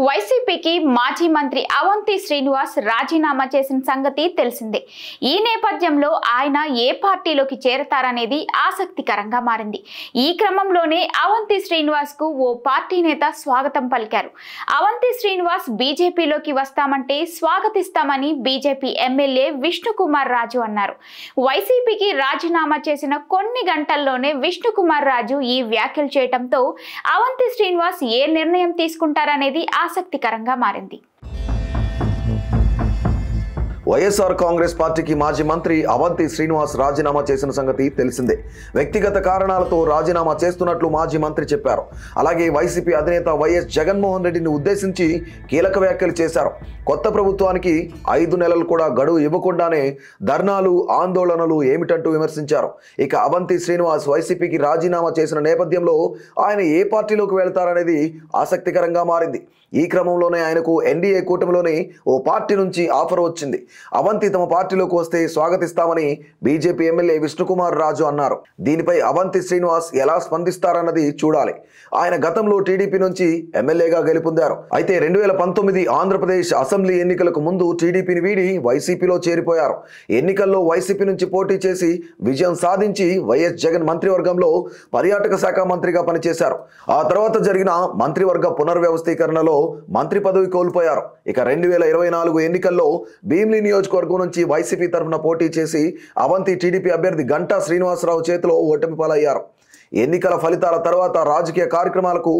వైసీపీకి మాజీ మంత్రి అవంతి శ్రీనివాస్ రాజీనామా చేసిన సంగతి తెలిసిందే. ఈ నేపథ్యంలో ఆయన ఏ పార్టీలోకి చేరతారనేది ఆసక్తికరంగా మారింది. ఈ క్రమంలోనే అవంతి శ్రీనివాస్ కు ఓ పార్టీ నేత స్వాగతం పలికారు. అవంతి శ్రీనివాస్ బీజేపీలోకి వస్తామంటే స్వాగతిస్తామని బీజేపీ ఎమ్మెల్యే విష్ణుకుమార్ రాజు అన్నారు. వైసీపీకి రాజీనామా చేసిన కొన్ని గంటల్లోనే విష్ణుకుమార్ రాజు ఈ వ్యాఖ్యలు చేయడంతో అవంతి శ్రీనివాస్ ఏ నిర్ణయం తీసుకుంటారనేది ఆసక్తికరంగా మారింది. వైఎస్ఆర్ కాంగ్రెస్ పార్టీకి మాజీ మంత్రి అవంతి శ్రీనివాస్ రాజీనామా చేసిన సంగతి తెలిసిందే. వ్యక్తిగత కారణాలతో రాజీనామా చేస్తున్నట్లు మాజీ మంత్రి చెప్పారు. అలాగే వైసీపీ అధినేత వైఎస్ జగన్మోహన్ రెడ్డిని ఉద్దేశించి కీలక వ్యాఖ్యలు చేశారు. కొత్త ప్రభుత్వానికి 5 నెలలు కూడా గడువు ఇవ్వకుండానే ధర్నాలు, ఆందోళనలు ఏమిటంటూ విమర్శించారు. ఇక అవంతి శ్రీనివాస్ వైసీపీకి రాజీనామా చేసిన నేపథ్యంలో ఆయన ఏ పార్టీలోకి వెళ్తారనేది ఆసక్తికరంగా మారింది. ఈ క్రమంలోనే ఆయనకు ఎన్డీఏ కూటమిలోని ఓ పార్టీ నుంచి ఆఫర్ వచ్చింది. అవంతి తమ పార్టీలోకి వస్తే స్వాగతిస్తామని బీజేపీ ఎమ్మెల్యే విష్ణుకుమార్ రాజు అన్నారు. దీనిపై అవంతి శ్రీనివాస్ ఎలా స్పందిస్తారన్నది చూడాలి. ఆయన గతంలో టీడీపీ నుంచి ఎమ్మెల్యేగా గెలుపొందారు. అయితే 2019 ఆంధ్రప్రదేశ్ అసెంబ్లీ ఎన్నికలకు ముందు టీడీపీని వీడి వైసీపీలో చేరిపోయారు. ఎన్నికల్లో వైసీపీ నుంచి పోటీ చేసి విజయం సాధించి వైఎస్ జగన్ మంత్రివర్గంలో పర్యాటక శాఖ మంత్రిగా పనిచేశారు. ఆ తర్వాత జరిగిన మంత్రివర్గ పునర్వ్యవస్థీకరణలో మంత్రి పదవి కోల్పోయారు. ఇక 2024 ఎన్నికల్లో భీమిలి నియోజకవర్గం నుంచి వైసీపీ తరఫున పోటీ చేసి అవంతి టీడీపీ అభ్యర్థి గంటా శ్రీనివాసరావు చేతిలో ఓటమి పాలయ్యారు. ఎన్నికల ఫలితాల తర్వాత రాజకీయ కార్యక్రమాలకు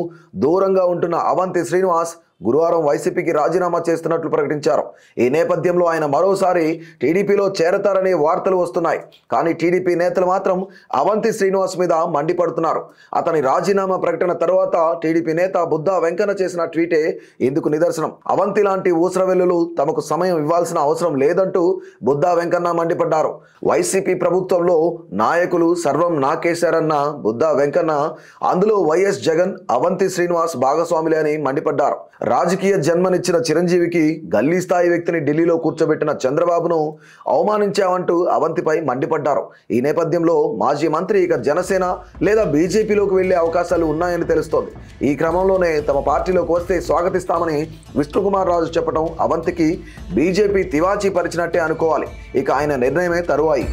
దూరంగా ఉంటున్న అవంతి శ్రీనివాస్ గురువారం వైసీపీకి రాజీనామా చేస్తున్నట్లు ప్రకటించారు. ఈ నేపథ్యంలో ఆయన మరోసారి టీడీపీలో చేరతారనే వార్తలు వస్తున్నాయి. కానీ టీడీపీ నేతలు మాత్రం అవంతి శ్రీనివాస్ మీద మండిపడుతున్నారు. అతని రాజీనామా ప్రకటన తర్వాత టీడీపీ నేత బుద్ధా వెంకన్న చేసిన ట్వీటే ఇందుకు నిదర్శనం. అవంతి లాంటి ఊసరవెల్లులు తమకు సమయం ఇవ్వాల్సిన అవసరం లేదంటూ బుద్ధా వెంకన్న మండిపడ్డారు. వైసీపీ ప్రభుత్వంలో నాయకులు సర్వం నాకేశారన్న బుద్ధా వెంకన్న అందులో వైఎస్ జగన్, అవంతి శ్రీనివాస్ భాగస్వాములే అని మండిపడ్డారు. రాజకీయ జన్మనిచ్చిన చిరంజీవికి గల్లీ స్థాయి వ్యక్తిని ఢిల్లీలో కూర్చోబెట్టిన చంద్రబాబును అవమానించామంటూ అవంతిపై మండిపడ్డారు. ఈ నేపథ్యంలో మాజీ మంత్రి ఇక జనసేన లేదా బీజేపీలోకి వెళ్లే అవకాశాలు ఉన్నాయని తెలుస్తోంది. ఈ క్రమంలోనే తమ పార్టీలోకి వస్తే స్వాగతిస్తామని విష్ణుకుమార్ రాజు చెప్పడం అవంతికి బీజేపీ తివాచీ పరిచినట్టే అనుకోవాలి. ఇక ఆయన నిర్ణయమే తరువాయి.